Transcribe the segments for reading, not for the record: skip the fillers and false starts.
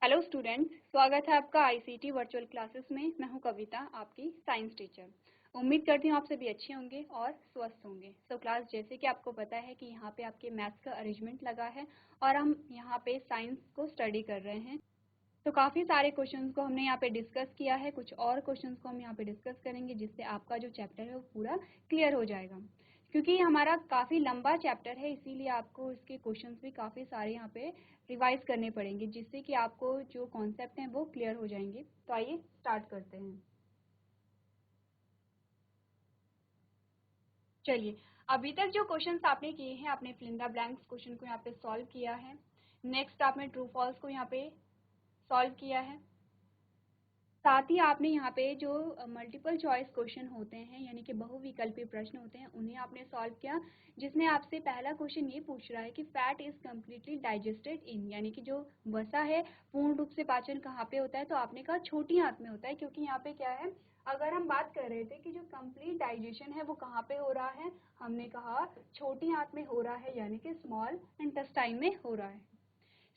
Hello students, स्वागत है आपका आईसीटी वर्चुअल क्लासेस में। मैं हूं कविता, आपकी साइंस टीचर। उम्मीद करती हूं आप सभी अच्छे होंगे और स्वस्थ होंगे। क्लास जैसे कि आपको पता है कि यहाँ पे आपके मैथ्स का अरेंजमेंट लगा है और हम यहाँ पे साइंस को स्टडी कर रहे हैं। तो काफ़ी सारे क्वेश्चंस को हमने यहाँ पे डिस्कस किया है, कुछ और क्वेश्चंस को हम यहाँ पे डिस्कस करेंगे जिससे आपका जो चैप्टर है वो पूरा क्लियर हो जाएगा। क्योंकि हमारा काफ़ी लंबा चैप्टर है, इसीलिए आपको इसके क्वेश्चंस भी काफ़ी सारे यहाँ पे रिवाइज करने पड़ेंगे जिससे कि आपको जो कॉन्सेप्ट हैं वो क्लियर हो जाएंगे। तो आइए स्टार्ट करते हैं। चलिए, अभी तक जो क्वेश्चंस आपने किए हैं, आपने fill in the blanks question को यहाँ पे सॉल्व किया है। नेक्स्ट आपने ट्रू फॉल्स को यहाँ पे सॉल्व किया है। साथ ही आपने यहाँ पे जो मल्टीपल चॉइस क्वेश्चन होते हैं यानी कि बहुविकल्पी प्रश्न होते हैं उन्हें आपने सॉल्व किया, जिसमें आपसे पहला क्वेश्चन ये पूछ रहा है कि फैट इज कम्प्लीटली डाइजेस्टेड इन, यानी कि जो वसा है पूर्ण रूप से पाचन कहाँ पे होता है। तो आपने कहा छोटी आंत में होता है, क्योंकि यहाँ पे क्या है, अगर हम बात कर रहे थे कि जो कंप्लीट डाइजेशन है वो कहाँ पे हो रहा है, हमने कहा छोटी आंत में हो रहा है, यानी कि स्मॉल इंटेस्टाइन में हो रहा है।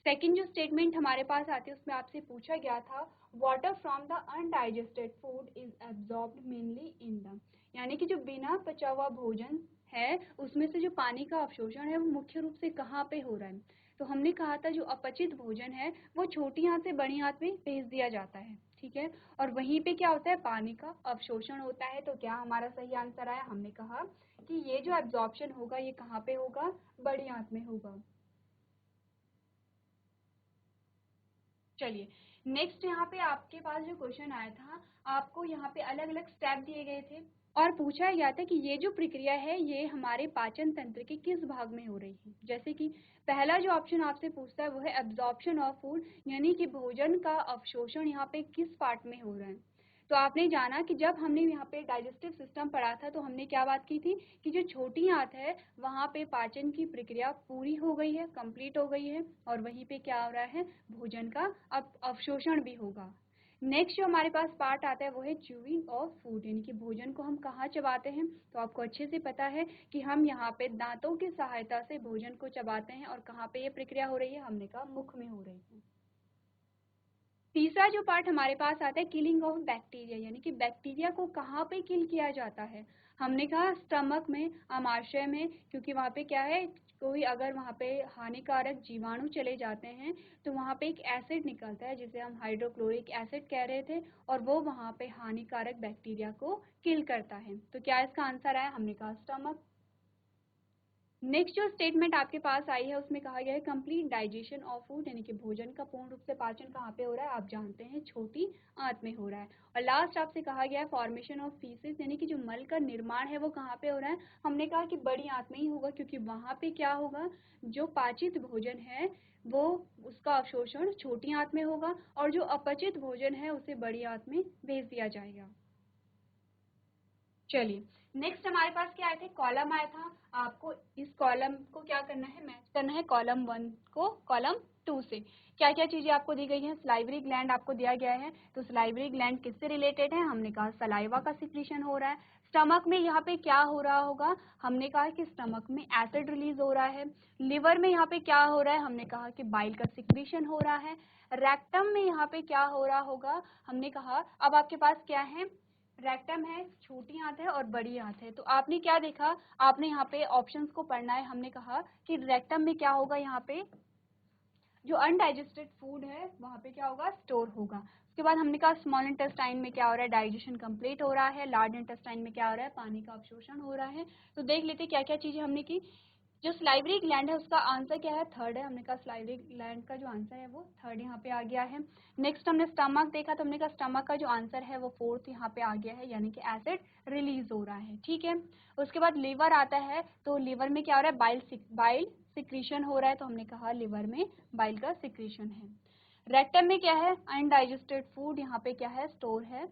सेकेंड जो स्टेटमेंट हमारे पास आती है उसमें आपसे पूछा गया था water from the undigested food is absorbed mainly in the, यानी कि जो बिना पचा हुआ भोजन है उसमें से जो पानी का अवशोषण है वो मुख्य रूप से कहाँ पे हो रहा है। तो हमने कहा था जो अपचित भोजन है वो छोटी आंत से बड़ी आंत में भेज दिया जाता है, ठीक है। और वहीं पे क्या होता है, पानी का अवशोषण होता है। तो क्या हमारा सही आंसर आया, हमने कहा कि ये जो एब्जॉर्प्शन होगा ये कहाँ पे होगा, बड़ी आंत में होगा। चलिए, नेक्स्ट यहाँ पे आपके पास जो क्वेश्चन आया था, आपको यहाँ पे अलग अलग स्टेप दिए गए थे और पूछा गया था कि ये जो प्रक्रिया है ये हमारे पाचन तंत्र के किस भाग में हो रही है। जैसे कि पहला जो ऑप्शन आपसे पूछता है वो है एब्जॉर्प्शन ऑफ फूड, यानी कि भोजन का अवशोषण यहाँ पे किस पार्ट में हो रहा है। तो आपने जाना कि जब हमने यहाँ पे डाइजेस्टिव सिस्टम पढ़ा था तो हमने क्या बात की थी कि जो छोटी आंत है वहाँ पे पाचन की प्रक्रिया पूरी हो गई है, कंप्लीट हो गई है, और वहीं पे क्या हो रहा है, भोजन का अब अवशोषण भी होगा। नेक्स्ट जो हमारे पास पार्ट आता है वो है च्यूइंग ऑफ फूड, यानी कि भोजन को हम कहाँ चबाते हैं। तो आपको अच्छे से पता है कि हम यहाँ पे दांतों की सहायता से भोजन को चबाते हैं, और कहाँ पे ये प्रक्रिया हो रही है, हमने कहा मुख में हो रही है। तीसरा जो पार्ट हमारे पास आता है किलिंग ऑफ बैक्टीरिया, यानी कि बैक्टीरिया को कहाँ पे किल किया जाता है। हमने कहा स्टमक में, आमाशय में, क्योंकि वहाँ पे क्या है, कोई अगर वहाँ पे हानिकारक जीवाणु चले जाते हैं तो वहाँ पे एक एसिड निकलता है जिसे हम हाइड्रोक्लोरिक एसिड कह रहे थे, और वो वहाँ पे हानिकारक बैक्टीरिया को किल करता है। तो क्या इसका आंसर आया, हमने कहा स्टमक। नेक्स्ट जो स्टेटमेंट आपके पास आई है उसमें कहा गया है कंप्लीट डाइजेशन ऑफ फूड, यानी कि भोजन का पूर्ण रूप से पाचन कहाँ पे हो रहा है, आप जानते हैं छोटी आंत में हो रहा है। और लास्ट आपसे कहा गया है फॉर्मेशन ऑफ फीसेस, यानी कि जो मल का निर्माण है वो कहाँ पे हो रहा है, हमने कहा कि बड़ी आंत में ही होगा, क्योंकि वहाँ पे क्या होगा, जो पाचित भोजन है वो उसका अवशोषण छोटी आंत में होगा, और जो अपचित भोजन है उसे बड़ी आंत में भेज दिया जाएगा। चलिए, नेक्स्ट हमारे पास क्या आए थे, कॉलम आया था। आपको इस कॉलम को क्या करना है, मैच करना है कॉलम 1 को कॉलम 2 से। क्या क्या चीजें आपको दी गई हैं, सलाइवरी ग्लैंड आपको दिया गया है। तो सलाइवरी ग्लैंड किससे रिलेटेड है, हमने कहा सलाइवा का सिक्रीशन हो रहा है। स्टमक में यहाँ पे क्या हो रहा होगा, हमने कहा कि स्टमक में एसिड रिलीज हो रहा है। लिवर में यहाँ पे क्या हो रहा है, हमने कहा कि बाइल का सिक्रीशन हो रहा है। रेक्टम में यहाँ पे क्या हो रहा होगा, हमने कहा, अब आपके पास क्या है, रेक्टम है, छोटी आंत है और बड़ी आंत है। तो आपने क्या देखा, आपने यहाँ पे ऑप्शंस को पढ़ना है। हमने कहा कि रेक्टम में क्या होगा, यहाँ पे जो अनडाइजेस्टेड फूड है वहाँ पे क्या होगा, स्टोर होगा। उसके बाद हमने कहा स्मॉल इंटेस्टाइन में क्या हो रहा है, डाइजेशन कंप्लीट हो रहा है। लार्ज इंटेस्टाइन में क्या हो रहा है, पानी का अवशोषण हो रहा है। तो देख लेते क्या क्या चीजें हमने की। जो सलाइवरी ग्लैंड है उसका आंसर क्या है, थर्ड है। हमने कहा सलाइवरी ग्लैंड का जो आंसर है वो थर्ड यहाँ पे आ गया है। नेक्स्ट हमने स्टमक देखा, तो हमने कहा स्टमक का जो आंसर है वो फोर्थ यहाँ पे आ गया है, यानी कि एसिड रिलीज हो रहा है, ठीक है। उसके बाद लिवर आता है, तो लिवर में क्या हो रहा है, बाइल सिक्रीशन हो रहा है। तो हमने कहा लिवर में बाइल का सिक्रीशन है। रेक्टम में क्या है, अनडाइजेस्टेड फूड यहाँ पे क्या है, स्टोर है।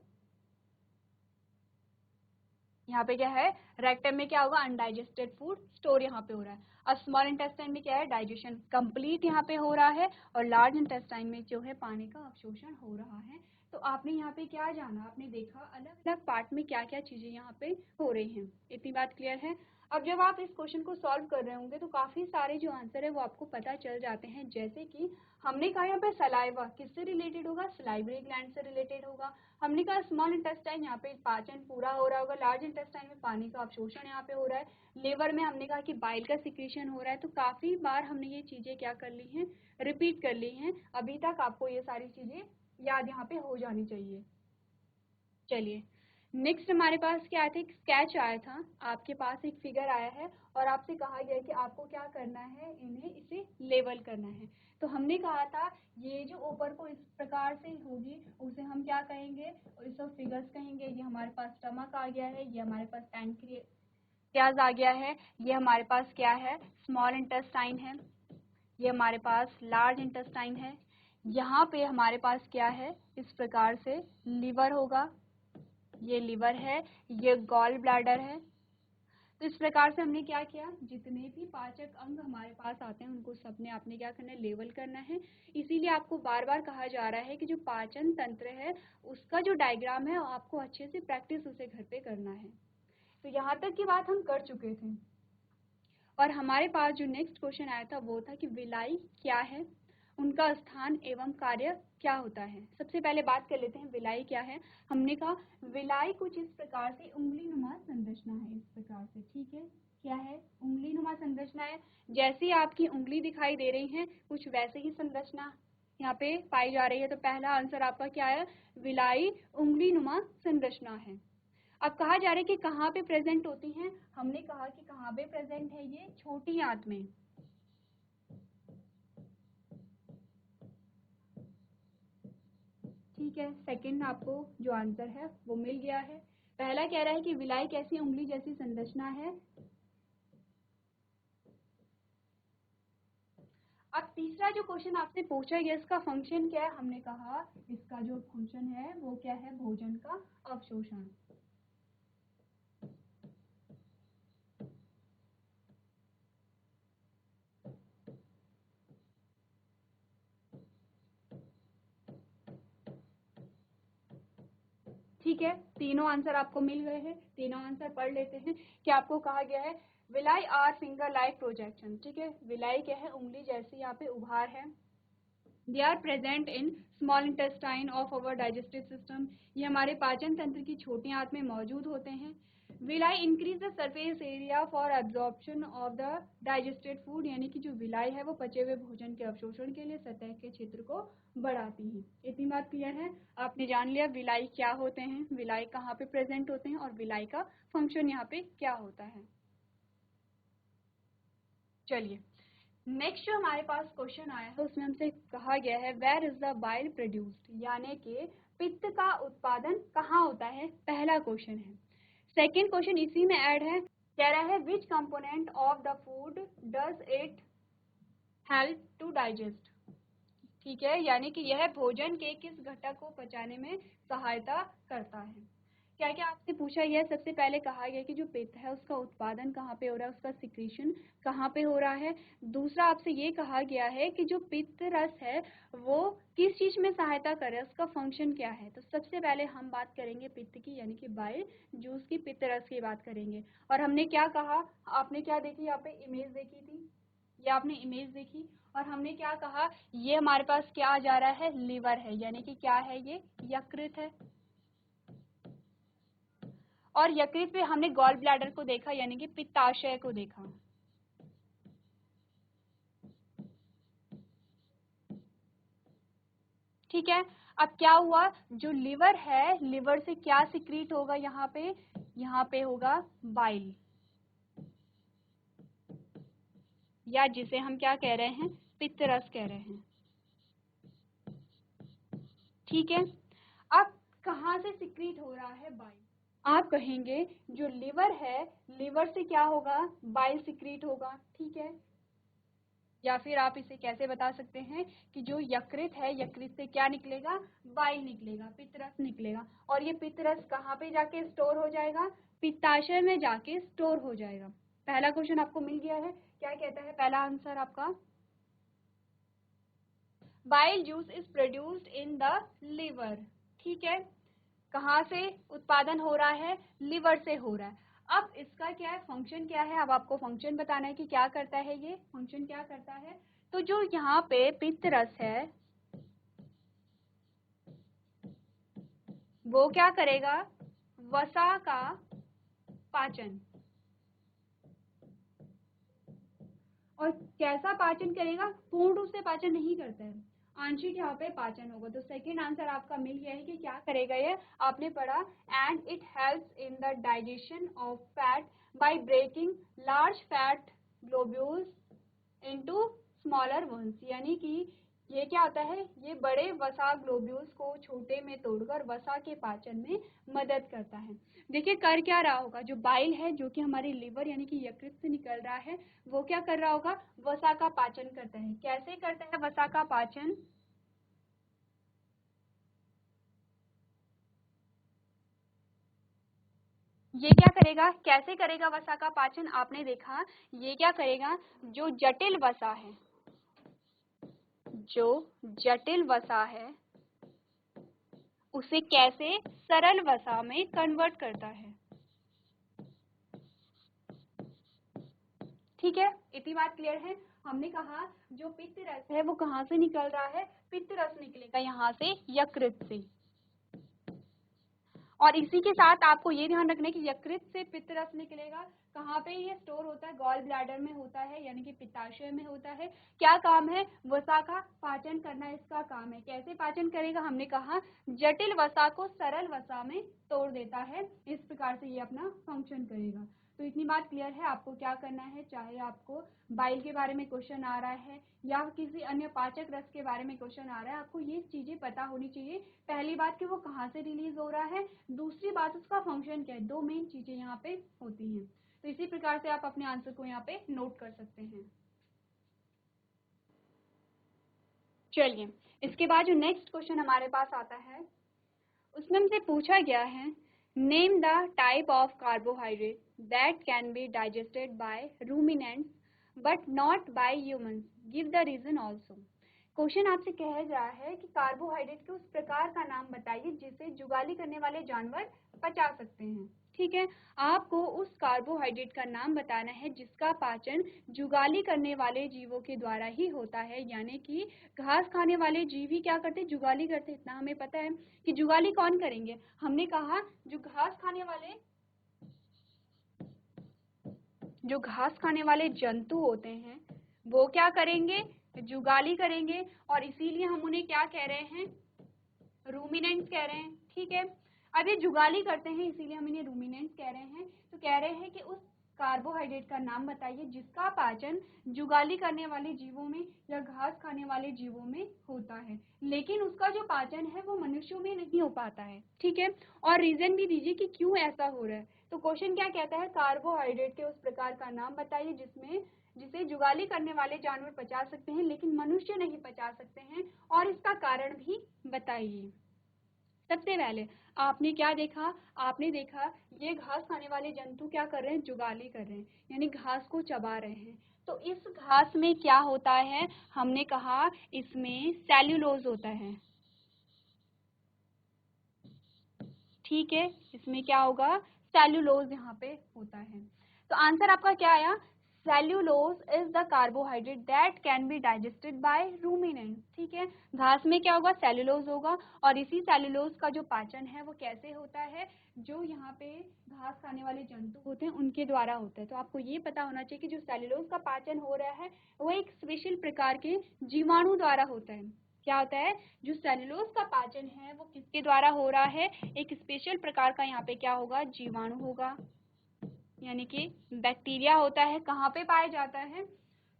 यहाँ पे क्या है, रेक्टम में क्या होगा, अनडाइजेस्टेड फूड स्टोर यहाँ पे हो रहा है। अब स्मॉल इंटेस्टाइन में क्या है, डाइजेशन कंप्लीट यहाँ पे हो रहा है, और लार्ज इंटेस्टाइन में जो है पानी का अवशोषण हो रहा है। तो आपने यहाँ पे क्या जाना, आपने देखा अलग अलग पार्ट में क्या क्या चीजें यहाँ पे हो रही हैं। इतनी बात क्लियर है। अब जब आप इस क्वेश्चन को सॉल्व कर रहे होंगे तो काफी सारे जो आंसर है वो आपको पता चल जाते हैं, जैसे कि हमने कहा यहाँ पे सलाइवा किससे रिलेटेड होगा, सलाइवरी ग्लैंड से रिलेटेड होगा। हमने कहा स्मॉल इंटेस्टाइन, यहाँ पे पाचन पूरा हो रहा होगा। लार्ज इंटेस्टाइन में पानी का अवशोषण यहाँ पे हो रहा है। लिवर में हमने कहा कि बाइल का सिक्रीशन हो रहा है। तो काफी बार हमने ये चीजें क्या कर ली हैं, रिपीट कर ली हैं। अभी तक आपको ये सारी चीजें याद यहाँ पे हो जानी चाहिए। चलिए नेक्स्ट हमारे पास क्या आया था, एक स्केच आया था, आपके पास एक फिगर आया है और आपसे कहा गया है कि आपको क्या करना है, इन्हें इसे लेवल करना है। तो हमने कहा था ये जो ऊपर को इस प्रकार से होगी उसे हम क्या कहेंगे, इस फिगर्स कहेंगे। ये हमारे पास स्टमक आ गया है, ये हमारे पास पैनक्रियाज आ गया है, ये हमारे पास क्या है, स्मॉल इंटेस्टाइन है, ये हमारे पास लार्ज इंटेस्टाइन है। यहाँ पे हमारे पास क्या है, इस प्रकार से लिवर होगा, ये लिवर है, ये गॉल ब्लैडर है। तो इस प्रकार से हमने क्या किया, जितने भी पाचक अंग हमारे पास आते हैं उनको सबने आपने क्या करना है, लेवल करना है। इसीलिए आपको बार बार कहा जा रहा है कि जो पाचन तंत्र है उसका जो डायग्राम है आपको अच्छे से प्रैक्टिस उसे घर पे करना है। तो यहाँ तक की बात हम कर चुके थे और हमारे पास जो नेक्स्ट क्वेश्चन आया था वो था कि विलाई क्या है, उनका स्थान एवं कार्य क्या होता है। सबसे पहले बात कर लेते हैं विलाई क्या है। हमने कहा विलाई कुछ इस प्रकार से उंगली नुमा संरचना है, इस प्रकार से, ठीक है, क्या है, उंगली नुमा संरचना है। जैसी आपकी उंगली दिखाई दे रही है कुछ वैसे ही संरचना यहाँ पे पाई जा रही है। तो पहला आंसर आपका क्या है, विलाई उंगली नुमा संरचना है। अब कहा जा रहा है कि कहाँ पे प्रेजेंट होती हैं, हमने कहा कि कहाँ पे प्रेजेंट है, ये छोटी आंत में। ठीक है, सेकंड आपको जो आंसर है वो मिल गया है। पहला कह रहा है कि विलाई कैसी उंगली जैसी संरचना है। अब तीसरा जो क्वेश्चन आपसे पूछा गया इसका फंक्शन क्या है, हमने कहा इसका जो फंक्शन है वो क्या है, भोजन का अवशोषण। ठीक है, तीनों आंसर आपको मिल गए हैं। तीनों आंसर पढ़ लेते हैं कि आपको कहा गया है villi are finger like projection. ठीक है, विलाई क्या है, उंगली जैसी यहाँ पे उभार है। They are present in small intestine of our digestive system, ये हमारे पाचन तंत्र की छोटी आंत में मौजूद होते हैं। Villi increase the surface area for absorption of the digested food, यानी कि जो विलाई है वो पचे हुए भोजन के अवशोषण के लिए सतह के क्षेत्र को बढ़ाती है। इतनी बात क्लियर है, आपने जान लिया विलाई क्या होते हैं, विलाई कहाँ पे प्रेजेंट होते हैं और विलाई का फंक्शन यहाँ पे क्या होता है। चलिए नेक्स्ट जो हमारे पास क्वेश्चन आया है उसमें हमसे कहा गया है where is the bile produced, यानी कि पित्त का उत्पादन कहाँ होता है, पहला क्वेश्चन है। सेकंड क्वेश्चन इसी में ऐड है, कह रहा है which component of the food does it help to digest. ठीक है, यानी कि यह भोजन के किस घटक को पचाने में सहायता करता है। क्या क्या आपसे पूछा गया, सबसे पहले कहा गया कि जो पित्त है उसका उत्पादन कहाँ पे हो रहा है, उसका सिक्रीशन कहाँ पे हो रहा है। दूसरा आपसे ये कहा गया है कि जो पित्त रस है वो किस चीज में सहायता कर रहा है, उसका फंक्शन क्या है। तो सबसे पहले हम बात करेंगे पित्त की, यानी कि बाइल जूस की, पित्त रस की बात करेंगे। और हमने क्या कहा, आपने क्या देखी, यहाँ पे इमेज देखी थी, ये आपने इमेज देखी और हमने क्या कहा, ये हमारे पास क्या आ जा रहा है, लिवर है, यानी कि क्या है, ये यकृत है। और यकृत पे हमने गॉल ब्लैडर को देखा, यानी कि पित्ताशय को देखा। ठीक है, अब क्या हुआ, जो लिवर है, लिवर से क्या सिक्रीट होगा, यहाँ पे होगा बाइल, या जिसे हम क्या कह रहे हैं, पित्त रस कह रहे हैं। ठीक है, अब कहाँ से सिक्रीट हो रहा है बाइल, आप कहेंगे जो लिवर है, लिवर से क्या होगा, बाइल सिक्रीट होगा। ठीक है, या फिर आप इसे कैसे बता सकते हैं कि जो यकृत है, यकृत से क्या निकलेगा, बाइल निकलेगा, पित्तरस निकलेगा। और ये पित्तरस कहाँ पे जाके स्टोर हो जाएगा, पित्ताशय में जाके स्टोर हो जाएगा। पहला क्वेश्चन आपको मिल गया है, क्या कहता है पहला आंसर आपका, bile juice is produced in the liver. ठीक है, कहाँ से उत्पादन हो रहा है, लिवर से हो रहा है। अब इसका क्या है, फंक्शन क्या है, अब आपको फंक्शन बताना है कि क्या करता है, ये फंक्शन क्या करता है। तो जो यहाँ पे पित्तरस है वो क्या करेगा, वसा का पाचन। और कैसा पाचन करेगा, पूर्ण रूप से पाचन नहीं करता है, आंशिक यहाँ पे पाचन होगा। तो सेकंड आंसर आपका मिल गया है कि क्या करेगा ये, आपने पढ़ा, and it helps in the digestion of fat by breaking large fat globules into smaller ones, यानी कि ये क्या होता है, ये बड़े वसा ग्लोब्यूल्स को छोटे में तोड़कर वसा के पाचन में मदद करता है। देखिए कर क्या रहा होगा, जो बाइल है जो कि हमारी लिवर यानी कि यकृत से निकल रहा है, वो क्या कर रहा होगा, वसा का पाचन करता है। कैसे करता है वसा का पाचन, ये क्या करेगा, कैसे करेगा वसा का पाचन, आपने देखा ये क्या करेगा, जो जटिल वसा है, जो जटिल वसा है उसे कैसे सरल वसा में कन्वर्ट करता है। ठीक है, इतनी बात क्लियर है। हमने कहा जो पित्त रस है वो कहाँ से निकल रहा है, पित्त रस निकलेगा यहाँ से यकृत से। और इसी के साथ आपको ये ध्यान रखना है कि यकृत से पित्त रस निकलेगा, कहाँ पे ये स्टोर होता है, गॉल ब्लैडर में होता है यानी कि पित्ताशय में होता है। क्या काम है, वसा का पाचन करना इसका काम है। कैसे पाचन करेगा, हमने कहा जटिल वसा को सरल वसा में तोड़ देता है, इस प्रकार से ये अपना फंक्शन करेगा। तो इतनी बात क्लियर है। आपको क्या करना है, चाहे आपको बाइल के बारे में क्वेश्चन आ रहा है या किसी अन्य पाचक रस के बारे में क्वेश्चन आ रहा है, आपको ये चीजें पता होनी चाहिए। पहली बात कि वो कहाँ से रिलीज हो रहा है, दूसरी बात उसका फंक्शन क्या है, दो मेन चीजें यहाँ पे होती हैं। तो इसी प्रकार से आप अपने आंसर को यहाँ पे नोट कर सकते हैं। चलिए इसके बाद जो नेक्स्ट क्वेश्चन हमारे पास आता है उसमें हमसे पूछा गया है, name the type of carbohydrate that can be digested by ruminants but not by humans, give the reason also. Question आपसे कह रहा है कि कार्बोहाइड्रेट के उस प्रकार का नाम बताइए जिसे जुगाली करने वाले जानवर पचा सकते हैं। ठीक है, आपको उस कार्बोहाइड्रेट का नाम बताना है जिसका पाचन जुगाली करने वाले जीवों के द्वारा ही होता है, यानी कि घास खाने वाले जीव ही क्या करते, जुगाली करते। इतना हमें पता है कि जुगाली कौन करेंगे, हमने कहा जो घास खाने वाले जंतु होते हैं वो क्या करेंगे, जुगाली करेंगे। और इसीलिए हम उन्हें क्या कह रहे हैं, रूमिनेंट्स कह रहे हैं। ठीक है, अब ये जुगाली करते हैं इसीलिए हम इन्हें रूमिनेंट्स कह रहे हैं। तो कह रहे हैं कि उस कार्बोहाइड्रेट का नाम बताइए जिसका पाचन जुगाली करने वाले जीवों में या घास खाने वाले जीवों में होता है, लेकिन उसका जो पाचन है वो मनुष्यों में नहीं हो पाता है। ठीक है, और रीजन भी दीजिए कि क्यों ऐसा हो रहा है। तो क्वेश्चन क्या कहता है, कार्बोहाइड्रेट के उस प्रकार का नाम बताइए जिसे जुगाली करने वाले जानवर पचा सकते हैं लेकिन मनुष्य नहीं पचा सकते हैं, और इसका कारण भी बताइए। सबसे पहले आपने क्या देखा, आपने देखा ये घास खाने वाले जंतु क्या कर रहे हैं, जुगाली कर रहे हैं यानी घास को चबा रहे हैं। तो इस घास में क्या होता है, हमने कहा इसमें सेल्यूलोज होता है। ठीक है, इसमें क्या होगा, सेल्यूलोज यहाँ पे होता है। तो आंसर आपका क्या आया, cellulose is the carbohydrate that can be digested bye ruminant. ठीक है, घास में क्या होगा, सेल्यूलोज होगा, और इसी सेल्यूलोज का जो पाचन है वो कैसे होता है, जो यहाँ पे घास खाने वाले जंतु होते हैं उनके द्वारा होता है। तो आपको ये पता होना चाहिए कि जो सेल्यूलोज का पाचन हो रहा है वो एक स्पेशल प्रकार के जीवाणु द्वारा होता है। क्या होता है, जो सेल्यूलोज का पाचन है वो किसके द्वारा हो रहा है, एक स्पेशल प्रकार का यहाँ पे क्या होगा, जीवाणु होगा, यानी कि बैक्टीरिया होता है। कहाँ पे पाया जाता है,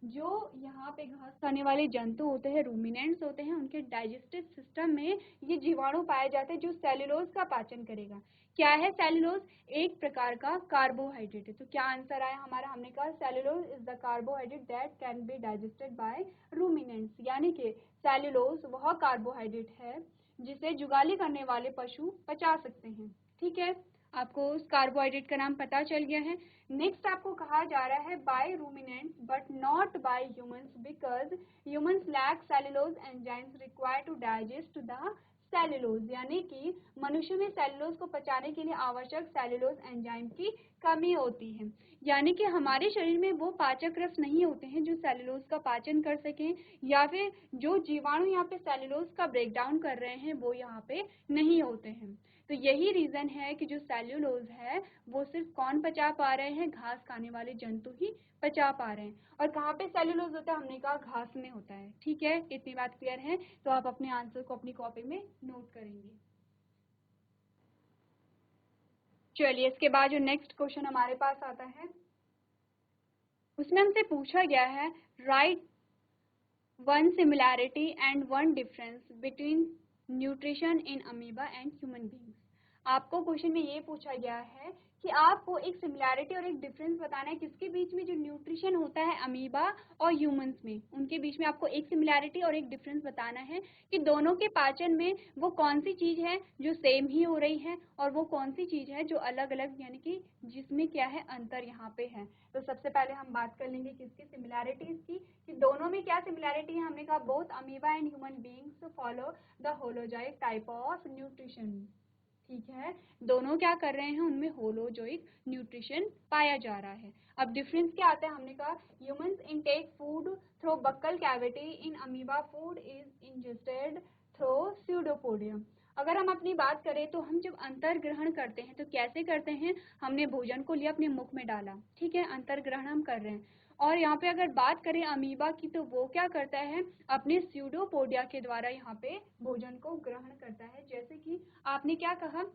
जो यहाँ पे घास खाने वाले जंतु होते हैं, रूमिनेंट्स होते हैं, उनके डाइजेस्टिव सिस्टम में ये जीवाणु पाए जाते हैं जो सेल्यूलोज का पाचन करेगा। क्या है सेल्यूलोज, एक प्रकार का कार्बोहाइड्रेट है। तो क्या आंसर आया हमारा, हमने कहा cellulose is the carbohydrate that can be digested by ruminants, यानी कि सेल्यूलोज वह कार्बोहाइड्रेट है जिसे जुगाली करने वाले पशु पचा सकते हैं। ठीक है, आपको उस कार्बोहाइड्रेट का नाम पता चल गया है। नेक्स्ट आपको कहा जा रहा है by ruminants but not by humans because humans lack cellulose enzymes required to digest the cellulose, यानी कि मनुष्य में सेल्यूलोज को पचाने के लिए आवश्यक सेल्यूलोज एंजाइम की कमी होती है, यानी कि हमारे शरीर में वो पाचक रस नहीं होते हैं जो सेलुलोज का पाचन कर सकें, या फिर जो जीवाणु यहाँ पे सेलुलोज का ब्रेक डाउन कर रहे हैं वो यहाँ पे नहीं होते हैं। तो यही रीजन है कि जो सेल्यूलोज है वो सिर्फ कौन पचा पा रहे हैं, घास खाने वाले जंतु ही पचा पा रहे हैं। और कहाँ पे सेल्यूलोज होता है, हमने कहा घास में होता है। ठीक है, इतनी बात क्लियर है? तो आप अपने आंसर को अपनी कॉपी में नोट करेंगे। चलिए, इसके बाद जो नेक्स्ट क्वेश्चन हमारे पास आता है उसमें हमसे पूछा गया है, right one similarity and one difference between nutrition in amoeba and human beings. आपको क्वेश्चन में ये पूछा गया है कि आपको एक सिमिलैरिटी और एक डिफरेंस बताना है किसके बीच में, जो न्यूट्रिशन होता है अमीबा और ह्यूमंस में, उनके बीच में आपको एक सिमिलैरिटी और एक डिफरेंस बताना है कि दोनों के पाचन में वो कौन सी चीज है जो सेम ही हो रही है और वो कौन सी चीज है जो अलग अलग, यानी कि जिसमें क्या है अंतर यहाँ पे है। तो सबसे पहले हम बात कर लेंगे किसकी, सिमिलैरिटीज की, कि दोनों में क्या सिमिलैरिटी है। हमने कहा both amoeba and human beings follow the holozoic type of nutrition. ठीक है, दोनों क्या कर रहे हैं, उनमें होलोजोइक न्यूट्रिशन पाया जा रहा है। अब डिफरेंस क्या आता है, हमने कहा humans intake food through buccal cavity, in amoeba food is ingested through pseudopodium. अगर हम अपनी बात करें तो हम जब अंतर ग्रहण करते हैं तो कैसे करते हैं, हमने भोजन को लिया अपने मुख में डाला, ठीक है, अंतर ग्रहण हम कर रहे हैं। और यहाँ पे अगर बात करें अमीबा की तो वो क्या करता है, अपने स्यूडोपोडिया के द्वारा यहाँ पे भोजन को ग्रहण करता है। जैसे कि आपने क्या कहा,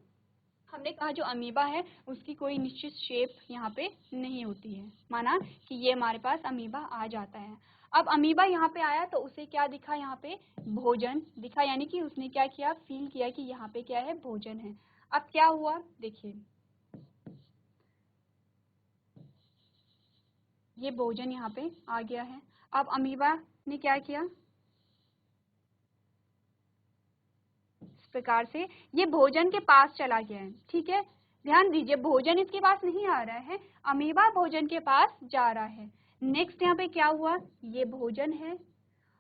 हमने कहा जो अमीबा है उसकी कोई निश्चित शेप यहाँ पे नहीं होती है, माना कि ये हमारे पास अमीबा आ जाता है। अब अमीबा यहाँ पे आया तो उसे क्या दिखा, यहाँ पे भोजन दिखा, यानी कि उसने क्या किया, फील किया कि यहाँ पे क्या है, भोजन है। अब क्या हुआ, देखिए ये भोजन यहाँ पे आ गया है। अब अमीबा ने क्या किया, इस प्रकार से ये भोजन के पास चला गया है। ठीक है, ध्यान दीजिए, भोजन इसके पास नहीं आ रहा है, अमीबा भोजन के पास जा रहा है। नेक्स्ट यहाँ पे क्या हुआ, ये भोजन है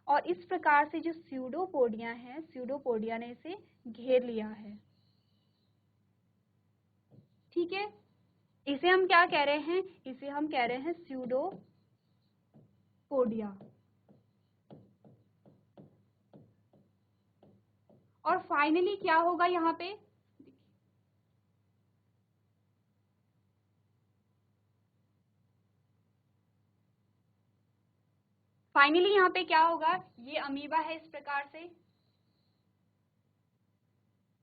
और इस प्रकार से जो स्यूडोपोडिया है, स्यूडोपोडिया ने इसे घेर लिया है। ठीक है, इसे हम क्या कह रहे हैं, इसे हम कह रहे हैं स्यूडोपोडिया। और फाइनली क्या होगा यहाँ पे, फाइनली यहाँ पे क्या होगा, ये अमीबा है इस प्रकार से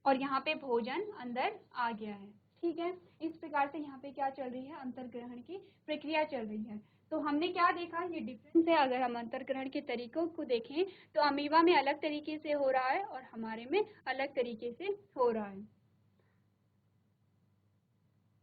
और यहाँ पे भोजन अंदर आ गया है। ठीक है, इस प्रकार से यहाँ पे क्या चल रही है, अंतर्ग्रहण की प्रक्रिया चल रही है। तो हमने क्या देखा, ये डिफरेंस है। अगर हम अंतर्ग्रहण के तरीकों को देखें तो अमीबा में अलग तरीके से हो रहा है और हमारे में अलग तरीके से हो रहा है।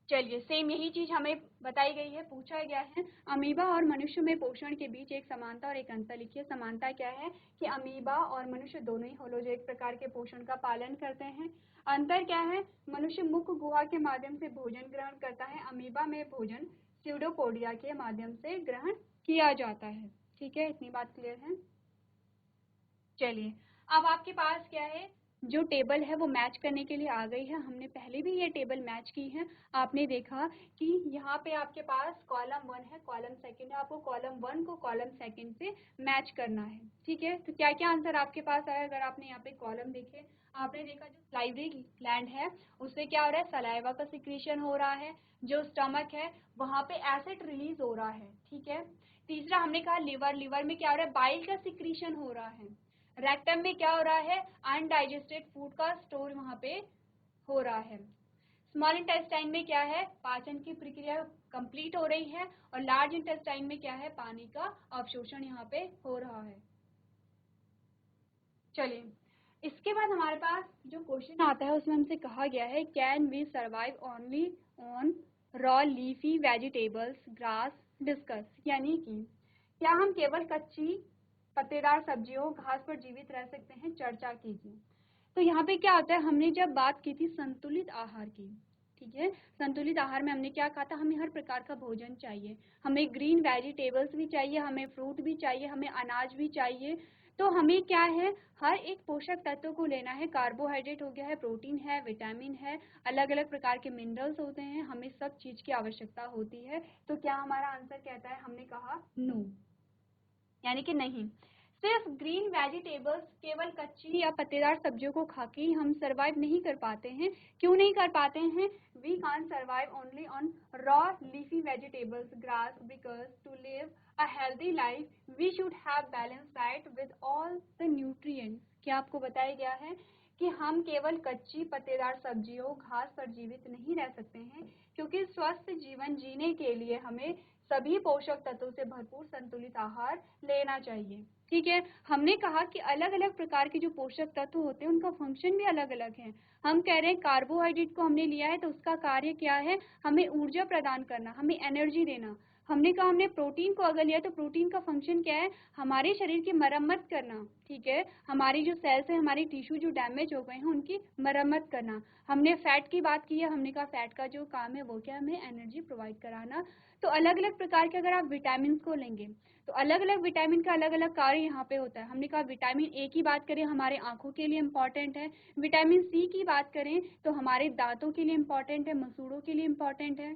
चलिए, सेम यही चीज हमें बताई गई है, पूछा गया है अमीबा और मनुष्य में पोषण के बीच एक समानता और एक अंतर लिखिए। समानता क्या है कि अमीबा और मनुष्य दोनों ही होलोजोइक प्रकार के पोषण का पालन करते हैं। अंतर क्या है, मनुष्य मुख गुहा के माध्यम से भोजन ग्रहण करता है, अमीबा में भोजन स्यूडोपोडिया के माध्यम से ग्रहण किया जाता है। ठीक है, इतनी बात क्लियर है। चलिए, अब आपके पास क्या है, जो टेबल है वो मैच करने के लिए आ गई है। हमने पहले भी ये टेबल मैच की है। आपने देखा कि यहाँ पे आपके पास कॉलम 1 है, कॉलम सेकंड है, आपको कॉलम 1 को कॉलम सेकंड से मैच करना है। ठीक है, तो क्या क्या आंसर आपके पास आया, अगर आपने यहाँ पे कॉलम देखे, आपने देखा जो सलाइवरी ग्लैंड है उससे क्या हो रहा है, सलाइवा का सिक्रीशन हो रहा है। जो स्टमक है वहां पे एसिड रिलीज हो रहा है। ठीक है, तीसरा हमने कहा लिवर, लिवर में क्या हो रहा है, बाइल का सिक्रीशन हो रहा है। रेक्टम में क्या हो रहा है, अनडाइजेस्टेड फूड का स्टोर वहां पे हो रहा है। स्मॉल इंटेस्टाइन में क्या है, पाचन की प्रक्रिया कंप्लीट हो रही है और लार्ज इंटेस्टाइन में क्या है, पानी का अवशोषण यहाँ पे हो रहा है। चलिए, इसके बाद हमारे पास जो क्वेश्चन आता है उसमें हमसे कहा गया है, can we survive only on raw leafy vegetables grass discuss, यानी कि क्या हम केवल कच्ची पत्तेदार सब्जियों घास पर जीवित रह सकते हैं, चर्चा कीजिए। तो यहाँ पे क्या होता है, हमने जब बात की थी संतुलित आहार की, ठीक है, संतुलित आहार में हमने क्या कहा था, हमें हर प्रकार का भोजन चाहिए, हमें ग्रीन वेजिटेबल्स भी चाहिए, हमें फ्रूट भी चाहिए, हमें अनाज भी चाहिए। तो हमें क्या है, हर एक पोषक तत्व को लेना है। कार्बोहाइड्रेट हो गया है, प्रोटीन है, विटामिन है, अलग अलग प्रकार के मिनरल्स होते हैं, हमें सब चीज की आवश्यकता होती है। तो क्या हमारा आंसर कहता है, हमने कहा नो, यानी कि नहीं। सिर्फ ग्रीन वेजिटेबल्स, केवल कच्ची या पत्तेदार सब्जियों को खा के हम सरवाइव नहीं कर पाते हैं। क्यों नहीं कर पाते हैं? We can't survive only on raw leafy vegetables, grass, because to live a healthy life we should have balance diet with all the nutrients. क्या आपको बताया गया है कि हम केवल कच्ची पत्तेदार सब्जियों, घास पर जीवित नहीं रह सकते हैं, क्योंकि स्वस्थ जीवन जीने के लिए हमें सभी पोषक तत्वों से भरपूर संतुलित आहार लेना चाहिए। ठीक है, हमने कहा कि अलग अलग प्रकार के जो पोषक तत्व होते हैं उनका फंक्शन भी अलग अलग है। हम कह रहे हैं कार्बोहाइड्रेट को हमने लिया है तो उसका कार्य क्या है, हमें ऊर्जा प्रदान करना, हमें एनर्जी देना। हमने कहा हमने प्रोटीन को अगर लिया तो प्रोटीन का फंक्शन क्या है, हमारे शरीर की मरम्मत करना। ठीक है, हमारी जो सेल्स है, हमारी टिश्यू जो डैमेज हो गए हैं उनकी मरम्मत करना। हमने फैट की बात की है, हमने कहा फैट का जो काम है वो क्या, हमें एनर्जी प्रोवाइड कराना। तो अलग अलग प्रकार के अगर आप विटामिन को लेंगे तो अलग अलग विटामिन का अलग अलग कार्य यहाँ पे होता है। हमने कहा विटामिन ए की बात करें, हमारे आंखों के लिए इम्पॉर्टेंट है। विटामिन सी की बात करें तो हमारे दांतों के लिए इम्पॉर्टेंट है, मसूड़ों के लिए इम्पॉर्टेंट है।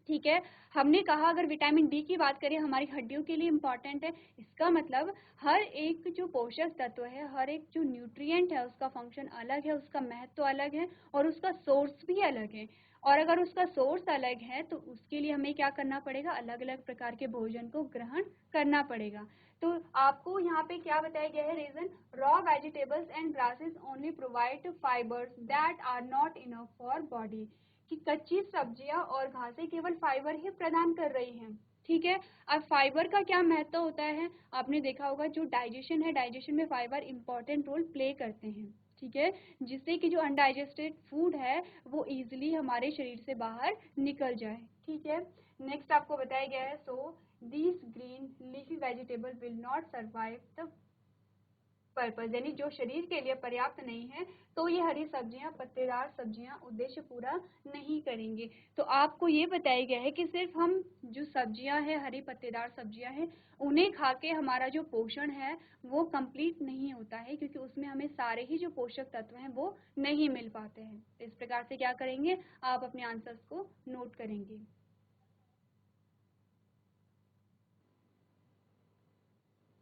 ठीक है, हमने कहा अगर विटामिन डी की बात करें हमारी हड्डियों के लिए इम्पॉर्टेंट है। इसका मतलब हर एक जो पोषक तत्व है, हर एक जो न्यूट्रिएंट है, उसका फंक्शन अलग है, उसका महत्व अलग है और उसका सोर्स भी अलग है। और अगर उसका सोर्स अलग है तो उसके लिए हमें क्या करना पड़ेगा, अलग अलग प्रकार के भोजन को ग्रहण करना पड़ेगा। तो आपको यहाँ पे क्या बताया गया है reason, raw vegetables and grasses only provide fibres that are not enough for body, कि कच्ची सब्जियां और घासें केवल फाइबर ही प्रदान कर रही हैं। ठीक है, अब फाइबर का क्या महत्व होता है, आपने देखा होगा जो डाइजेशन है, डाइजेशन में फाइबर इंपॉर्टेंट रोल प्ले करते हैं। ठीक है, जिससे कि जो अनडाइजेस्टेड फूड है वो इजीली हमारे शरीर से बाहर निकल जाए। ठीक है, नेक्स्ट आपको बताया गया है, so these green leafy vegetable will not survive the purpose, यानी जो शरीर के लिए पर्याप्त नहीं है तो ये हरी सब्जियां, पत्तेदार सब्जियां उद्देश्य पूरा नहीं करेंगे। तो आपको ये बताया गया है कि सिर्फ हम जो सब्जियां हैं, हरी पत्तेदार सब्जियां हैं, उन्हें खा के हमारा जो पोषण है वो कंप्लीट नहीं होता है, क्योंकि उसमें हमें सारे ही जो पोषक तत्व हैं वो नहीं मिल पाते हैं। इस प्रकार से क्या करेंगे, आप अपने आंसर्स को नोट करेंगे।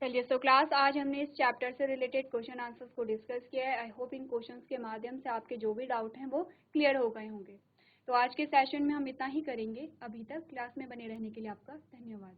चलिए, सो क्लास आज हमने इस चैप्टर से रिलेटेड क्वेश्चन आंसर्स को डिस्कस किया है। आई होप इन क्वेश्चंस के माध्यम से आपके जो भी डाउट हैं वो क्लियर हो गए होंगे। तो आज के सेशन में हम इतना ही करेंगे। अभी तक क्लास में बने रहने के लिए आपका धन्यवाद।